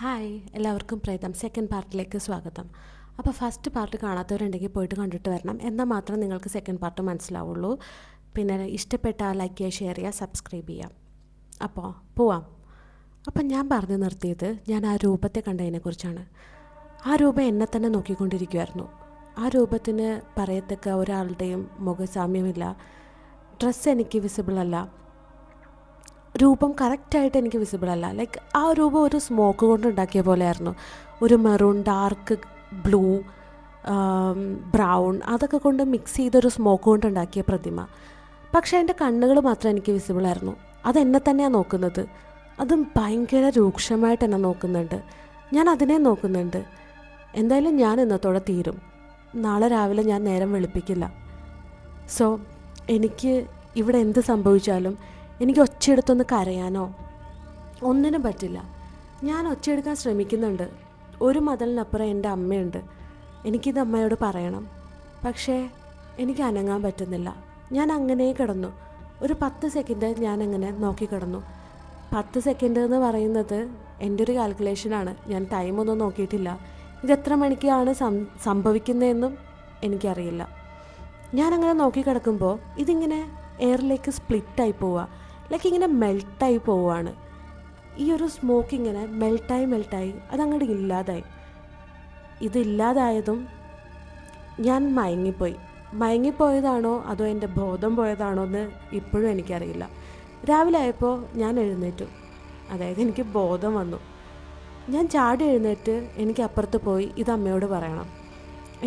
Hi, എല്ലാവർക്കും പ്രേതം second പാർട്ടിലേക്ക് സ്വാഗതം. അപ്പോൾ ഫസ്റ്റ് പാർട്ട് കാണാത്തവരുണ്ടെങ്കിൽ പോയിട്ട് കണ്ടിട്ട് വരണം. എന്നാൽ മാത്രം നിങ്ങൾക്ക് സെക്കൻഡ് പാർട്ട് മനസ്സിലാവുള്ളൂ. പിന്നെ ഇഷ്ടപ്പെട്ടാൽ ലൈക്ക് ചെയ്യുക, ഷെയർ ചെയ്യുക, സബ്സ്ക്രൈബ് ചെയ്യാം. അപ്പോൾ പോവാം. അപ്പം ഞാൻ പറഞ്ഞു നിർത്തിയത് ഞാൻ ആ രൂപത്തെ കണ്ടതിനെക്കുറിച്ചാണ്. ആ രൂപം എന്നെ തന്നെ നോക്കിക്കൊണ്ടിരിക്കുമായിരുന്നു. ആ രൂപത്തിന് പറയത്തക്ക ഒരാളുടെയും മുഖസാമ്യമില്ല. ഡ്രസ്സ് എനിക്ക് വിസിബിൾ അല്ല. രൂപം കറക്റ്റായിട്ട് എനിക്ക് വിസിബിൾ അല്ല. ലൈക്ക് ആ രൂപം ഒരു സ്മോക്ക് കൊണ്ട് ഉണ്ടാക്കിയ പോലെയായിരുന്നു. ഒരു മെറൂൺ, ഡാർക്ക് ബ്ലൂ, ബ്രൗൺ അതൊക്കെ കൊണ്ട് മിക്സ് ചെയ്തൊരു സ്മോക്ക് കൊണ്ട് ഉണ്ടാക്കിയ പ്രതിമ. പക്ഷേ എൻ്റെ കണ്ണുകൾ മാത്രം എനിക്ക് വിസിബിളായിരുന്നു. അതെന്നെ തന്നെയാണ് നോക്കുന്നത്. അതും ഭയങ്കര രൂക്ഷമായിട്ട് എന്നെ നോക്കുന്നുണ്ട്. ഞാൻ അതിനെ നോക്കുന്നുണ്ട്. എന്തായാലും ഞാൻ ഇന്നത്തോടെ തീരും. നാളെ രാവിലെ ഞാൻ നേരം വെളുപ്പിക്കില്ല. സോ എനിക്ക് ഇവിടെ എന്ത് സംഭവിച്ചാലും എനിക്ക് ഒച്ചയെടുത്തൊന്ന് കരയാനോ ഒന്നിനും പറ്റില്ല. ഞാൻ ഒച്ചയെടുക്കാൻ ശ്രമിക്കുന്നുണ്ട്. ഒരു മതിലിനപ്പുറം എൻ്റെ അമ്മയുണ്ട്. എനിക്കിത് അമ്മയോട് പറയണം. പക്ഷേ എനിക്ക് അനങ്ങാൻ പറ്റുന്നില്ല. ഞാൻ അങ്ങനെ കിടന്നു. ഒരു 10 സെക്കൻഡ് ഞാനങ്ങനെ നോക്കിക്കിടന്നു. 10 സെക്കൻഡ് എന്ന് പറയുന്നത് എൻ്റെ ഒരു കാൽക്കുലേഷനാണ്. ഞാൻ ടൈമൊന്നും നോക്കിയിട്ടില്ല. ഇതെത്ര മണിക്കാണ് സംഭവിക്കുന്നതെന്നും എനിക്കറിയില്ല. ഞാനങ്ങനെ നോക്കിക്കിടക്കുമ്പോൾ ഇതിങ്ങനെ എയറിലേക്ക് സ്പ്ലിറ്റായി പോവുക. ലൈക്ക് ഇങ്ങനെ മെൽട്ടായി പോവുകയാണ്. ഈ ഒരു സ്മോക്ക് ഇങ്ങനെ മെൽട്ടായി അതങ്ങോട്ട് ഇല്ലാതായി. ഇതില്ലാതായതും ഞാൻ മയങ്ങിപ്പോയതാണോ അതോ എൻ്റെ ബോധം പോയതാണോ എന്ന് ഇപ്പോഴും എനിക്കറിയില്ല. രാവിലെ ആയപ്പോൾ ഞാൻ എഴുന്നേറ്റു. അതായത് എനിക്ക് ബോധം വന്നു. ഞാൻ ചാടി എഴുന്നേറ്റ് എനിക്ക് അപ്പുറത്ത് പോയി ഇത് അമ്മയോട് പറയണം.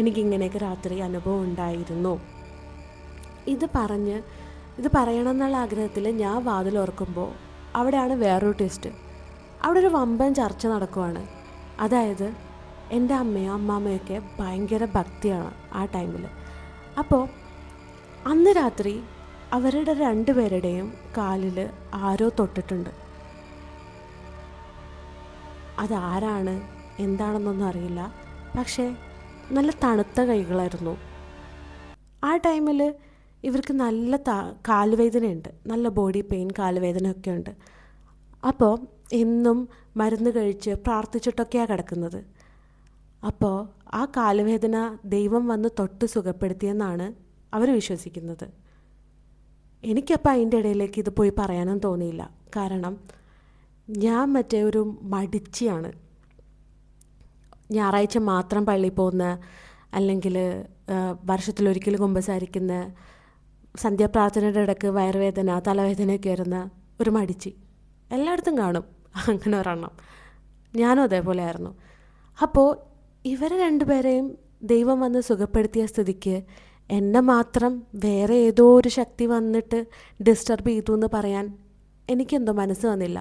എനിക്കിങ്ങനെയൊക്കെ രാത്രി അനുഭവം ഉണ്ടായിരുന്നു. ഇത് പറയണം എന്നുള്ള ആഗ്രഹത്തിൽ ഞാൻ വാതിൽ ഓർക്കുമ്പോൾ അവിടെയാണ് വേറൊരു ട്വിസ്റ്റ്. അവിടെ ഒരു വമ്പൻ ചർച്ച നടക്കുവാണ്. അതായത് എൻ്റെ അമ്മയും അമ്മാമ്മയൊക്കെ ഭയങ്കര ഭക്തിയാണ് ആ ടൈമിൽ. അപ്പോൾ അന്ന് രാത്രി അവരുടെ 2 പേരുടെയും കാലിൽ ആരോ തൊട്ടിട്ടുണ്ട്. അതാരാണ് എന്താണെന്നൊന്നും അറിയില്ല. പക്ഷേ നല്ല തണുത്ത കൈകളായിരുന്നു. ആ ടൈമിൽ ഇവർക്ക് നല്ല കാലുവേദനയുണ്ട്. നല്ല ബോഡി പെയിൻ, കാലുവേദനയൊക്കെ ഉണ്ട്. അപ്പോൾ എന്നും മരുന്ന് കഴിച്ച് പ്രാർത്ഥിച്ചിട്ടൊക്കെയാണ് കിടക്കുന്നത്. അപ്പോൾ ആ കാലുവേദന ദൈവം വന്ന് തൊട്ട് സുഖപ്പെടുത്തിയെന്നാണ് അവർ വിശ്വസിക്കുന്നത്. എനിക്കപ്പോൾ അതിൻ്റെ ഇടയിലേക്ക് ഇത് പോയി പറയാനും തോന്നിയില്ല. കാരണം ഞാൻ മറ്റേ ഒരു മടിച്ചിയാണ്. ഞായറാഴ്ച മാത്രം പള്ളിയിൽ പോകുന്ന, അല്ലെങ്കിൽ വർഷത്തിലൊരിക്കൽ കുമ്പസാരിക്കുന്ന, സന്ധ്യാപ്രാർത്ഥനയുടെ ഇടയ്ക്ക് വയറുവേദന, തലവേദനയൊക്കെ വരുന്ന ഒരു മടിച്ചി എല്ലായിടത്തും കാണും. അങ്ങനെ ഒരെണ്ണം ഞാനും അതേപോലെ ആയിരുന്നു. അപ്പോൾ ഇവരെ 2 പേരെയും ദൈവം വന്ന് സുഖപ്പെടുത്തിയ സ്ഥിതിക്ക് എന്നെ മാത്രം വേറെ ഏതോ ഒരു ശക്തി വന്നിട്ട് ഡിസ്റ്റർബ് ചെയ്തു എന്ന് പറയാൻ എനിക്കെന്തോ മനസ്സ് വന്നില്ല.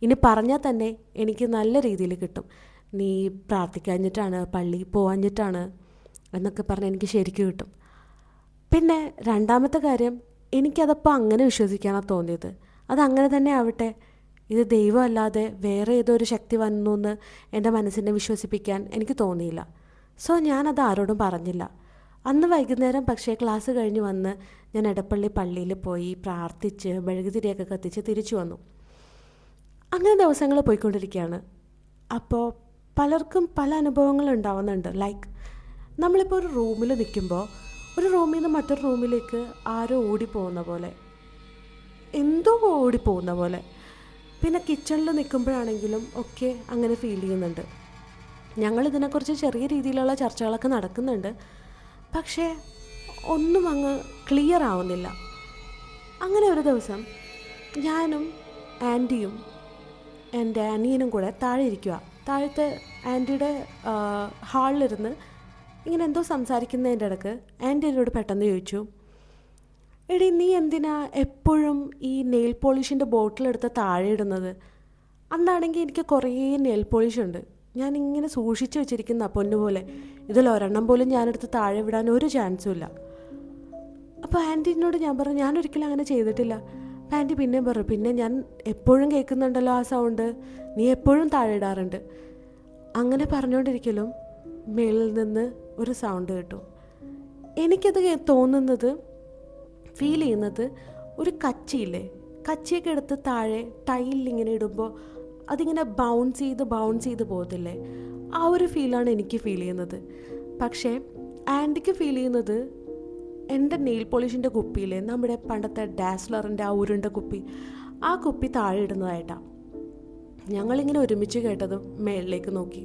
ഇനി പറഞ്ഞാൽ തന്നെ എനിക്ക് നല്ല രീതിയിൽ കിട്ടും. നീ പ്രാർത്ഥിക്കാഞ്ഞിട്ടാണ്, പള്ളിയിൽ പോകാഞ്ഞിട്ടാണ് എന്നൊക്കെ പറഞ്ഞ് എനിക്ക് ശരിക്കും കിട്ടും. പിന്നെ രണ്ടാമത്തെ കാര്യം, എനിക്കതപ്പോൾ അങ്ങനെ വിശ്വസിക്കാനാണ് തോന്നിയത്. അതങ്ങനെ തന്നെ ആവട്ടെ. ഇത് ദൈവമല്ലാതെ വേറെ ഏതോ ഒരു ശക്തി വന്നു എന്ന് എൻ്റെ മനസ്സിനെ വിശ്വസിപ്പിക്കാൻ എനിക്ക് തോന്നിയില്ല. സോ ഞാനത് ആരോടും പറഞ്ഞില്ല. അന്ന് വൈകുന്നേരം പക്ഷേ ക്ലാസ് കഴിഞ്ഞ് വന്ന് ഞാൻ എടപ്പള്ളി പള്ളിയിൽ പോയി പ്രാർത്ഥിച്ച് മെഴുകുതിരിയൊക്കെ കത്തിച്ച് തിരിച്ചു വന്നു. അങ്ങനെ ദിവസങ്ങൾ പോയിക്കൊണ്ടിരിക്കുകയാണ്. അപ്പോൾ പലർക്കും പല അനുഭവങ്ങൾ ഉണ്ടാവുന്നുണ്ട്. ലൈക്ക് നമ്മളിപ്പോൾ ഒരു റൂമിൽ നിൽക്കുമ്പോൾ ഒരു റൂമിൽ നിന്ന് മറ്റൊരു റൂമിലേക്ക് ആരോ ഓടിപ്പോകുന്ന പോലെ, എന്തോ ഓടിപ്പോകുന്ന പോലെ. പിന്നെ കിച്ചണിൽ നിൽക്കുമ്പോഴാണെങ്കിലും ഒക്കെ അങ്ങനെ ഫീൽ ചെയ്യുന്നുണ്ട്. ഞങ്ങളിതിനെക്കുറിച്ച് ചെറിയ രീതിയിലുള്ള ചർച്ചകളൊക്കെ നടക്കുന്നുണ്ട്. പക്ഷേ ഒന്നും അങ്ങ് ക്ലിയർ ആവുന്നില്ല. അങ്ങനെ ഒരു ദിവസം ഞാനും ആൻറ്റിയും എൻ്റെ അനിയനും കൂടെ താഴെ ഇരിക്കുക. താഴത്തെ ആൻറ്റിയുടെ ഹാളിലിരുന്ന് ഇങ്ങനെ എന്തോ സംസാരിക്കുന്നതിൻ്റെ ഇടയ്ക്ക് ആൻറ്റി എന്നോട് പെട്ടെന്ന് ചോദിച്ചു, എടി നീ എന്തിനാ എപ്പോഴും ഈ നെയിൽ പോളിഷിൻ്റെ ബോട്ടിലെടുത്ത് താഴെ ഇടുന്നത്? അന്നാണെങ്കിൽ എനിക്ക് കുറേ നെയിൽ പോളിഷ് ഉണ്ട്. ഞാനിങ്ങനെ സൂക്ഷിച്ച് വെച്ചിരിക്കുന്ന പൊന്നുപോലെ. ഇതിലൊരെണ്ണം പോലും ഞാനെടുത്ത് താഴെ വിടാൻ ഒരു ചാൻസും ഇല്ല. അപ്പോൾ ആൻറ്റീനോട് ഞാൻ പറഞ്ഞു, ഞാനൊരിക്കലും അങ്ങനെ ചെയ്തിട്ടില്ല. അപ്പോൾ ആൻറ്റി പിന്നെയും പറഞ്ഞു, പിന്നെ ഞാൻ എപ്പോഴും കേൾക്കുന്നുണ്ടല്ലോ ആ സൗണ്ട്, നീ എപ്പോഴും താഴെ ഇടാറുണ്ട്. അങ്ങനെ പറഞ്ഞുകൊണ്ടിരിക്കലും മേളിൽ നിന്ന് ഒരു സൗണ്ട് കേട്ടു. എനിക്കത് തോന്നുന്നത്, ഫീൽ ചെയ്യുന്നത്, ഒരു കച്ചിയില്ലേ, കച്ചിയൊക്കെ എടുത്ത് താഴെ ടൈലിങ്ങനെ ഇടുമ്പോൾ അതിങ്ങനെ ബൗൺസ് ചെയ്ത് പോകത്തില്ലേ, ആ ഒരു ഫീലാണ് എനിക്ക് ഫീൽ ചെയ്യുന്നത്. പക്ഷേ ആൻറ്റിക്ക് ഫീൽ ചെയ്യുന്നത് എൻ്റെ നെയിൽ പോളിഷിൻ്റെ കുപ്പിയിലെ നമ്മുടെ പണ്ടത്തെ ഡാസ്ലറിൻ്റെ ആ ഉരുണ്ട കുപ്പി, ആ കുപ്പി താഴെ ഇടുന്നതായിട്ടാണ്. ഞങ്ങളിങ്ങനെ ഒരുമിച്ച് കേട്ടതും മേളിലേക്ക് നോക്കി.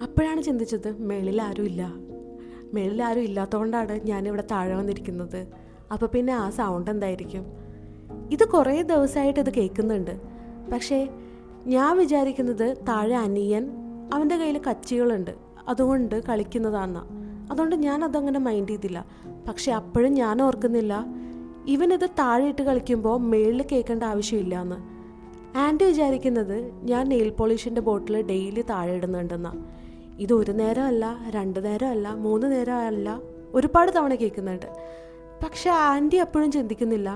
അപ്പോഴാണ് ചിന്തിച്ചത്, മേളിൽ ആരും ഇല്ലാത്തതുകൊണ്ടാണ് ഞാനിവിടെ താഴെ വന്നിരിക്കുന്നത്. അപ്പോൾ പിന്നെ ആ സൗണ്ട് എന്തായിരിക്കും? ഇത് കുറേ ദിവസമായിട്ട് ഇത് കേൾക്കുന്നുണ്ട്. പക്ഷേ ഞാൻ വിചാരിക്കുന്നത് താഴെ അനിയൻ, അവൻ്റെ കയ്യിൽ കച്ചികളുണ്ട്, അതുകൊണ്ട് കളിക്കുന്നതാണെന്നാ. അതുകൊണ്ട് ഞാനതങ്ങനെ മൈൻഡ് ചെയ്തില്ല. പക്ഷെ അപ്പോഴും ഞാൻ ഓർക്കുന്നില്ല ഇവനിത് താഴെ ഇട്ട് കളിക്കുമ്പോൾ മേളിൽ കേൾക്കേണ്ട ആവശ്യമില്ല എന്ന്. ആൻറ്റി വിചാരിക്കുന്നത് ഞാൻ നെയിൽ പോളിഷിൻ്റെ ബോട്ടിൽ ഡെയിലി താഴെ ഇടുന്നുണ്ടെന്നാ. ഇത് 1 നേരമല്ല, 2 നേരമല്ല, 3 നേരമല്ല, ഒരുപാട് തവണ കേൾക്കുന്നുണ്ട്. പക്ഷെ ആൻറ്റി അപ്പോഴും ചിന്തിക്കുന്നില്ല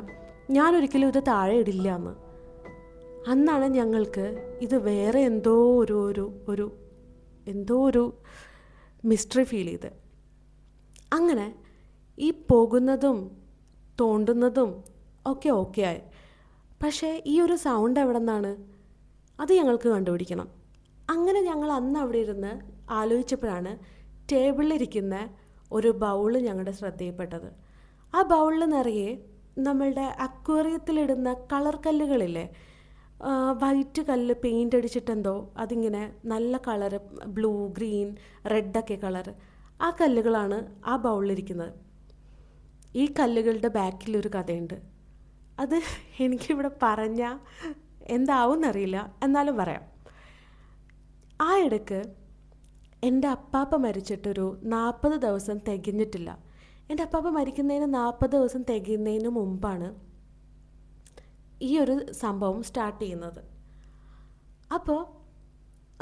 ഞാനൊരിക്കലും ഇത് താഴെ ഇടില്ല എന്ന്. അന്നാണ് ഞങ്ങൾക്ക് ഇത് വേറെ എന്തോ ഒരു മിസ്റ്ററി ഫീൽ ചെയ്ത്. അങ്ങനെ ഈ പോകുന്നതും തോണ്ടുന്നതും ഓക്കെ ആയി. പക്ഷേ ഈ ഒരു സൗണ്ട് എവിടെ നിന്നാണ്, അത് ഞങ്ങൾക്ക് കണ്ടുപിടിക്കണം. അങ്ങനെ ഞങ്ങൾ അന്ന് അവിടെ ഇരുന്ന് ആലോചിച്ചപ്പോഴാണ് ടേബിളിലിരിക്കുന്ന ഒരു ബൗള് ഞങ്ങളുടെ ശ്രദ്ധയിൽപ്പെട്ടത്. ആ ബൗളിൽ നിറയെ നമ്മളുടെ അക്വേറിയത്തിലിടുന്ന കളർ കല്ലുകളില്ലേ, വൈറ്റ് കല്ല് പെയിൻ്റ് അടിച്ചിട്ടെന്തോ അതിങ്ങനെ നല്ല കളറ്, ബ്ലൂ, ഗ്രീൻ, റെഡൊക്കെ കളറ്, ആ കല്ലുകളാണ് ആ ബൗളിലിരിക്കുന്നത്. ഈ കല്ലുകളുടെ ബാക്കിലൊരു കഥയുണ്ട്. അത് എനിക്കിവിടെ പറഞ്ഞാൽ എന്താവുമെന്നറിയില്ല, എന്നാലും പറയാം. ആ ഇടയ്ക്ക് എൻ്റെ അപ്പാപ്പ മരിച്ചിട്ടൊരു 40 ദിവസം തികഞ്ഞിട്ടില്ല. എൻ്റെ അപ്പാപ്പ മരിക്കുന്നതിന് 40 ദിവസം തികയുന്നതിന് മുമ്പാണ് ഈ ഒരു സംഭവം സ്റ്റാർട്ട് ചെയ്യുന്നത്. അപ്പോൾ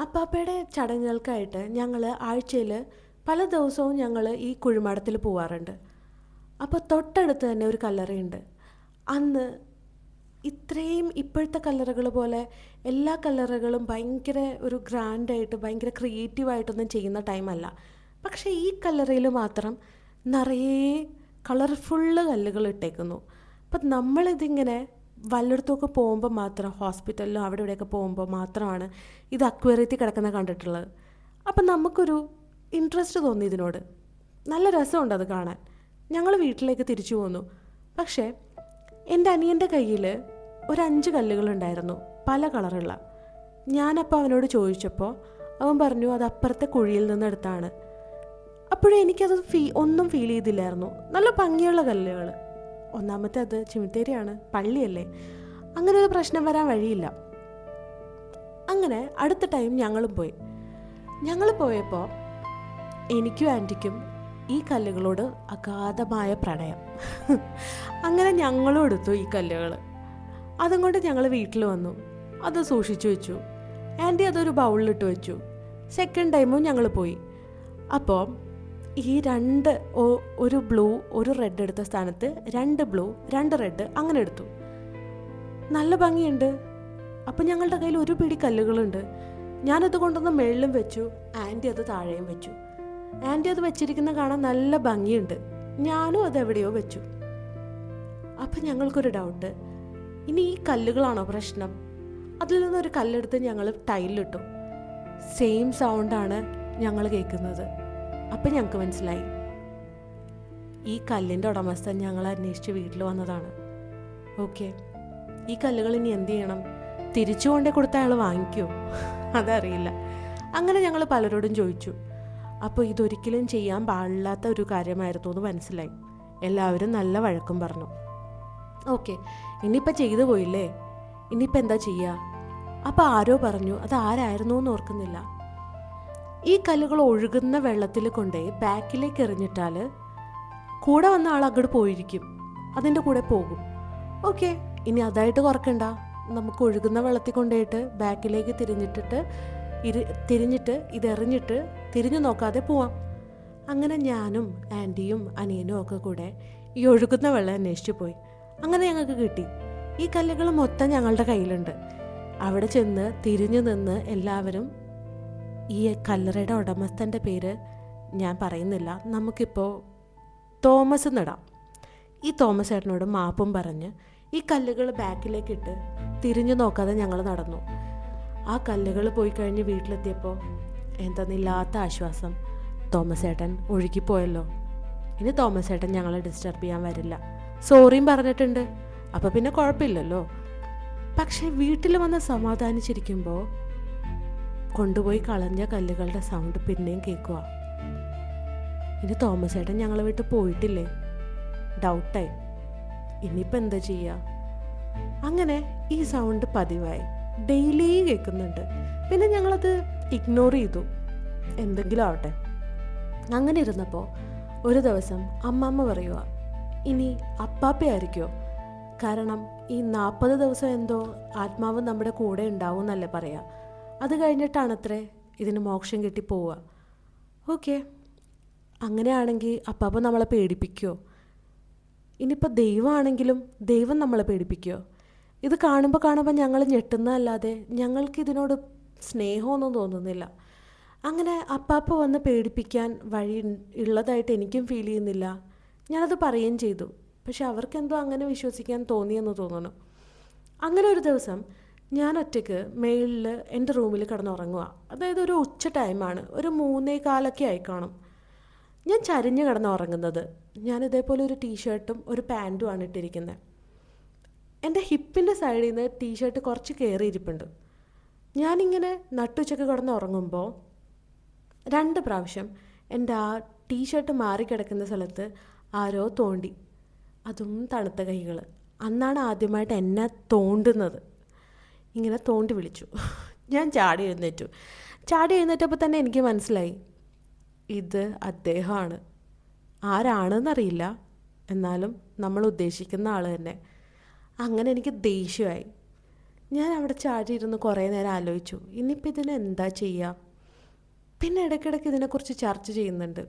അപ്പാപ്പയുടെ ചടങ്ങുകൾക്കായിട്ട് ഞങ്ങൾ ആഴ്ചയിൽ പല ദിവസവും ഞങ്ങൾ ഈ കുഴിമാടത്തിൽ പോവാറുണ്ട്. അപ്പോൾ തൊട്ടടുത്ത് തന്നെ ഒരു കല്ലറയുണ്ട്. അന്ന് ഇത്രയും ഇപ്പോഴത്തെ കല്ലറകൾ പോലെ എല്ലാ കല്ലറകളും ഭയങ്കര ഒരു ഗ്രാൻഡായിട്ട് ഭയങ്കര ക്രിയേറ്റീവായിട്ടൊന്നും ചെയ്യുന്ന ടൈമല്ല. പക്ഷേ ഈ കല്ലറയിൽ മാത്രം നിറയെ കളർഫുള്ള് കല്ലുകൾ ഇട്ടേക്കുന്നു. അപ്പം നമ്മളിതിങ്ങനെ വല്ലയിടത്തുമൊക്കെ പോകുമ്പോൾ മാത്രം, ഹോസ്പിറ്റലിലും അവിടെ ഇവിടെയൊക്കെ പോകുമ്പോൾ മാത്രമാണ് ഇത് അക്വേറിയത്തിൽ കിടക്കുന്നത് കണ്ടിട്ടുള്ളത്. അപ്പം നമുക്കൊരു ഇൻട്രസ്റ്റ് തോന്നി ഇതിനോട്. നല്ല രസമുണ്ട് അത് കാണാൻ. ഞങ്ങൾ വീട്ടിലേക്ക് തിരിച്ചു പോന്നു. പക്ഷേ എൻ്റെ അനിയൻ്റെ കയ്യിൽ ഒരു 5 കല്ലുകളുണ്ടായിരുന്നു, പല കളറുള്ള. ഞാനപ്പോൾ അവനോട് ചോദിച്ചപ്പോൾ അവൻ പറഞ്ഞു അത് അപ്പുറത്തെ കുഴിയിൽ നിന്ന് എടുത്താണ്. അപ്പോഴും എനിക്കത് ഒന്നും ഫീൽ ചെയ്തില്ലായിരുന്നു. നല്ല ഭംഗിയുള്ള കല്ലുകൾ. ഒന്നാമത്തെ അത് ചിമിത്തേരിയാണ്, പള്ളിയല്ലേ, അങ്ങനെ ഒരു പ്രശ്നം വരാൻ വഴിയില്ല. അങ്ങനെ അടുത്ത ടൈം ഞങ്ങൾ പോയപ്പോൾ എനിക്കും ആൻറ്റിക്കും ഈ കല്ലുകളോട് അഗാധമായ പ്രണയം. അങ്ങനെ ഞങ്ങളും എടുത്തു ഈ കല്ലുകൾ. അതും കൊണ്ട് ഞങ്ങൾ വീട്ടിൽ വന്നു. അത് സൂക്ഷിച്ചു വെച്ചു. ആൻറ്റി അതൊരു ബൗളിലിട്ട് വെച്ചു. സെക്കൻഡ് ടൈമും ഞങ്ങൾ പോയി. അപ്പോൾ ഈ ഒരു ബ്ലൂ ഒരു റെഡ് എടുത്ത സ്ഥാനത്ത് 2 ബ്ലൂ 2 റെഡ് അങ്ങനെ എടുത്തു. നല്ല ഭംഗിയുണ്ട്. അപ്പം ഞങ്ങളുടെ കയ്യിൽ ഒരു പിടി കല്ലുകളുണ്ട്. ഞാനത് കൊണ്ടൊന്ന് മേളിലും വെച്ചു, ആൻറ്റി അത് താഴെയും വെച്ചു. ആൻറ്റി അത് വെച്ചിരിക്കുന്ന കാണാൻ നല്ല ഭംഗിയുണ്ട്. ഞാനും അതെവിടെയോ വെച്ചു. അപ്പം ഞങ്ങൾക്കൊരു ഡൗട്ട്, ഇനി ഈ കല്ലുകളാണോ പ്രശ്നം? അതിൽ നിന്നൊരു കല്ലെടുത്ത് ഞങ്ങൾ ടൈലിലിട്ടു. സെയിം സൗണ്ടാണ് ഞങ്ങൾ കേൾക്കുന്നത്. അപ്പം ഞങ്ങൾക്ക് മനസ്സിലായി ഈ കല്ലിൻ്റെ ഉടമസ്ഥൻ ഞങ്ങൾ അന്വേഷിച്ച് വീട്ടിൽ വന്നതാണ്. ഓക്കെ, ഈ കല്ലുകൾ ഇനി എന്ത് ചെയ്യണം? തിരിച്ചു കൊണ്ടേ കൊടുത്ത അയാൾ വാങ്ങിക്കുമോ? അതറിയില്ല. അങ്ങനെ ഞങ്ങൾ പലരോടും ചോദിച്ചു. അപ്പോൾ ഇതൊരിക്കലും ചെയ്യാൻ പാടില്ലാത്ത ഒരു കാര്യമായിരുന്നു എന്ന് മനസ്സിലായി. എല്ലാവരും നല്ല വഴക്കും പറഞ്ഞു. ഓക്കെ, ഇനിയിപ്പോൾ ചെയ്തു പോയില്ലേ, ഇനിയിപ്പോൾ എന്താ ചെയ്യുക? അപ്പോൾ ആരോ പറഞ്ഞു, അത് ആരായിരുന്നു എന്ന് ഓർക്കുന്നില്ല, ഈ കല്ലുകൾ ഒഴുകുന്ന വെള്ളത്തിൽ കൊണ്ടേ ബാക്കിലേക്ക് എറിഞ്ഞിട്ടാൽ കൂടെ വന്ന ആൾ അങ്ങോട്ട് പോയിരിക്കും, അതിൻ്റെ കൂടെ പോകും. ഓക്കെ, ഇനി അതായിട്ട് കുറക്കണ്ട, നമുക്ക് ഒഴുകുന്ന വെള്ളത്തിൽ കൊണ്ടുപോയിട്ട് ബാക്കിലേക്ക് തിരിഞ്ഞിട്ട് ഇതെറിഞ്ഞിട്ട് തിരിഞ്ഞു നോക്കാതെ പോവാം. അങ്ങനെ ഞാനും ആൻറ്റിയും അനിയനും ഒക്കെ കൂടെ ഈ ഒഴുകുന്ന വെള്ളം അന്വേഷിച്ച് പോയി. അങ്ങനെ ഞങ്ങൾക്ക് കിട്ടി. ഈ കല്ലുകൾ മൊത്തം ഞങ്ങളുടെ കയ്യിലുണ്ട്. അവിടെ ചെന്ന് തിരിഞ്ഞു നിന്ന് എല്ലാവരും ഈ കല്ലറയുടെ ഉടമസ്ഥൻ്റെ പേര് ഞാൻ പറയുന്നില്ല, നമുക്കിപ്പോൾ തോമസ് എന്നിടാം. ഈ തോമസ് ചേട്ടനോട് മാപ്പും പറഞ്ഞ് ഈ കല്ലുകൾ ബാക്കിലേക്കിട്ട് തിരിഞ്ഞു നോക്കാതെ ഞങ്ങൾ നടന്നു. ആ കല്ലുകൾ പോയി കഴിഞ്ഞ് വീട്ടിലെത്തിയപ്പോൾ എന്തെന്നില്ലാത്ത ആശ്വാസം. തോമസ് ഏട്ടൻ ഒഴുകിപ്പോയല്ലോ. ഇനി തോമസ് ഏട്ടൻ ഞങ്ങളെ ഡിസ്റ്റർബ് ചെയ്യാൻ വരില്ല. സോറിയും പറഞ്ഞിട്ടുണ്ട്. അപ്പോൾ പിന്നെ കുഴപ്പമില്ലല്ലോ. പക്ഷെ വീട്ടിൽ വന്ന് സമാധാനിച്ചിരിക്കുമ്പോൾ കൊണ്ടുപോയി കളഞ്ഞ കല്ലുകളുടെ സൗണ്ട് പിന്നെയും കേൾക്കുക. ഇനി തോമസ് ഏട്ടൻ ഞങ്ങളെ വിട്ട് പോയിട്ടില്ലേ? ഡൗട്ടായി. ഇനിയിപ്പോൾ എന്താ ചെയ്യുക? അങ്ങനെ ഈ സൗണ്ട് പതിവായി, ഡെയിലി കേൾക്കുന്നുണ്ട്. പിന്നെ ഞങ്ങളത് ഇഗ്നോർ ചെയ്തു, എന്തെങ്കിലും ആവട്ടെ. അങ്ങനെ ഇരുന്നപ്പോൾ ഒരു ദിവസം അമ്മമ്മ പറയുക, ഇനി അപ്പാപ്പയായിരിക്കുമോ? കാരണം ഈ 40 ദിവസം എന്തോ ആത്മാവ് നമ്മുടെ കൂടെ ഉണ്ടാവും എന്നല്ലേ പറയാം. അത് കഴിഞ്ഞിട്ടാണത്രേ ഇതിന് മോക്ഷം കിട്ടി പോവുക. ഓക്കെ, അങ്ങനെയാണെങ്കിൽ അപ്പാപ്പ നമ്മളെ പേടിപ്പിക്കുമോ? ഇനിയിപ്പോൾ ദൈവമാണെങ്കിലും ദൈവം നമ്മളെ പേടിപ്പിക്കുമോ? ഇത് കാണുമ്പോൾ ഞങ്ങൾ ഞെട്ടുന്നതല്ലാതെ ഞങ്ങൾക്കിതിനോട് സ്നേഹമൊന്നും തോന്നുന്നില്ല. അങ്ങനെ അപ്പാപ്പ വന്ന് പേടിപ്പിക്കാൻ വഴി ഉള്ളതായിട്ട് എനിക്കും ഫീൽ ചെയ്യുന്നില്ല. ഞാനത് പറയുകയും ചെയ്തു. പക്ഷെ അവർക്കെന്തോ അങ്ങനെ വിശ്വസിക്കാൻ തോന്നിയെന്ന് തോന്നുന്നു. അങ്ങനെ ഒരു ദിവസം ഞാൻ ഒറ്റയ്ക്ക് മേളിൽ എൻ്റെ റൂമിൽ കിടന്നുറങ്ങുക. അതായത് ഒരു ഉച്ച ടൈമാണ്, ഒരു 3:15 ആയി കാണും. ഞാൻ ചരിഞ്ഞ് കിടന്നുറങ്ങുന്നത്. ഞാനിതേപോലെ ഒരു ടീഷർട്ടും ഒരു പാൻറ്റുമാണ് ഇട്ടിരിക്കുന്നത്. എൻ്റെ ഹിപ്പിൻ്റെ സൈഡിൽ നിന്ന് ടീഷർട്ട് കുറച്ച് കയറിയിരിപ്പുണ്ട്. ഞാനിങ്ങനെ നട്ടുച്ചയ്ക്ക് കിടന്നുറങ്ങുമ്പോൾ 2 പ്രാവശ്യം എൻ്റെ ആ ടീഷർട്ട് മാറിക്കിടക്കുന്ന സ്ഥലത്ത് ആരോ തോണ്ടി. അതും തണുത്ത കൈകൾ. അന്നാണ് ആദ്യമായിട്ട് എന്നെ തോണ്ടുന്നത്. ഇങ്ങനെ തോണ്ടി വിളിച്ചു. ഞാൻ ചാടി എഴുന്നേറ്റപ്പോൾ തന്നെ എനിക്ക് മനസ്സിലായി, ഇത് അദ്ദേഹമാണ്. ആരാണെന്നറിയില്ല, എന്നാലും നമ്മൾ ഉദ്ദേശിക്കുന്ന ആൾ തന്നെ. അങ്ങനെ എനിക്ക് ദേഷ്യമായി. ഞാൻ അവിടെ ചാടിയിരുന്ന് കുറേ നേരം ആലോചിച്ചു, ഇനിയിപ്പോൾ ഇതിന് എന്താ ചെയ്യുക. പിന്നെ ഇടയ്ക്കിടയ്ക്ക് ഇതിനെക്കുറിച്ച് ചർച്ച ചെയ്യുന്നുണ്ട്.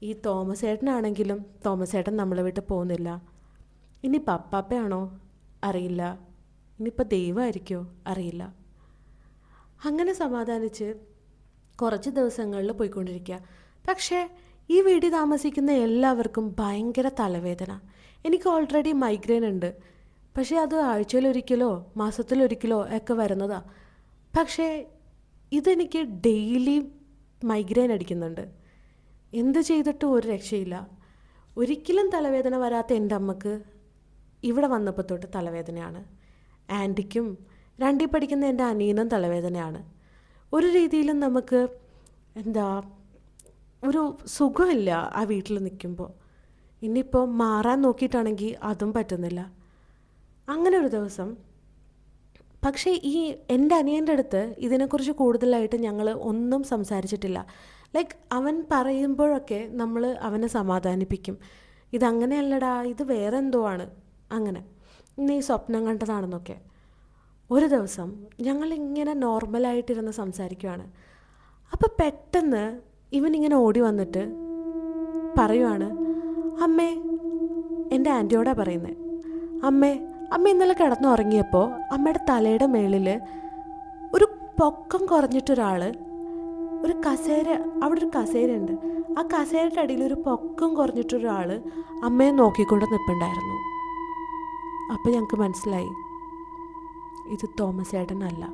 ഈ തോമസ് ഏട്ടനാണെങ്കിലും തോമസ് ഏട്ടൻ നമ്മളെ വിട്ട് പോകുന്നില്ല. ഇനി പപ്പാപ്പയാണോ അറിയില്ല, ഇനിയിപ്പോൾ ദൈവമായിരിക്കുമോ അറിയില്ല. അങ്ങനെ സമാധാനിച്ച് കുറച്ച് ദിവസങ്ങളിൽ പോയിക്കൊണ്ടിരിക്കുക. പക്ഷേ ഈ വീട്ടിൽ താമസിക്കുന്ന എല്ലാവർക്കും ഭയങ്കര തലവേദന. എനിക്ക് ഓൾറെഡി മൈഗ്രെയിൻ ഉണ്ട്. പക്ഷേ അത് ആഴ്ചയിലൊരിക്കലോ മാസത്തിലൊരിക്കലോ ഒക്കെ വരുന്നതാണ്. പക്ഷേ ഇതെനിക്ക് ഡെയിലി മൈഗ്രെയിൻ അടിക്കുന്നുണ്ട്. എന്ത് ചെയ്തിട്ടും ഒരു രക്ഷയില്ല. ഒരിക്കലും തലവേദന വരാത്ത എൻ്റെ അമ്മക്ക് ഇവിടെ വന്നപ്പോൾ തൊട്ട് തലവേദനയാണ്. ആൻറ്റിക്കും 2ൽ പഠിക്കുന്ന എൻ്റെ അനിയനും തലവേദനയാണ്. ഒരു രീതിയിലും നമുക്ക് ഒരു സുഖമില്ല ആ വീട്ടിൽ നിൽക്കുമ്പോൾ. ഇനിയിപ്പോൾ മാറാൻ നോക്കിയിട്ടാണെങ്കിൽ അതും പറ്റുന്നില്ല. അങ്ങനെ ഒരു ദിവസം, പക്ഷേ ഈ എൻ്റെ അനിയൻ്റെ അടുത്ത് ഇതിനെക്കുറിച്ച് കൂടുതലായിട്ട് ഞങ്ങൾ ഒന്നും സംസാരിച്ചിട്ടില്ല. ലൈക്ക് അവൻ പറയുമ്പോഴൊക്കെ നമ്മൾ അവനെ സമാധാനിപ്പിക്കും, ഇതങ്ങനെയല്ലടാ, ഇത് വേറെ എന്തോ ആണ്, അങ്ങനെ നീ സ്വപ്നം കണ്ടതാണെന്നൊക്കെ. ഒരു ദിവസം ഞങ്ങളിങ്ങനെ നോർമലായിട്ടിരുന്ന് സംസാരിക്കുവാണ്. അപ്പോൾ പെട്ടെന്ന് ഇവനിങ്ങനെ ഓടി വന്നിട്ട് പറയുവാണ്, അമ്മേ, എൻ്റെ ആൻറ്റിയോടാ പറയുന്നത്, അമ്മ ഇന്നലെ കിടന്നുറങ്ങിയപ്പോൾ അമ്മയുടെ തലയുടെ മേളിൽ ഒരു പൊക്കം കുറഞ്ഞിട്ടൊരാൾ, ഒരു കസേര, അവിടെ ഒരു കസേരയുണ്ട്, ആ കസേരയുടെ അടിയിൽ ഒരു പൊക്കം കുറഞ്ഞിട്ടൊരാൾ അമ്മയെ നോക്കിക്കൊണ്ട് നിൽപ്പുണ്ടായിരുന്നു. അപ്പോൾ ഞങ്ങൾക്ക് മനസ്സിലായി, ഇത് തോമസ് ഏട്ടനല്ല.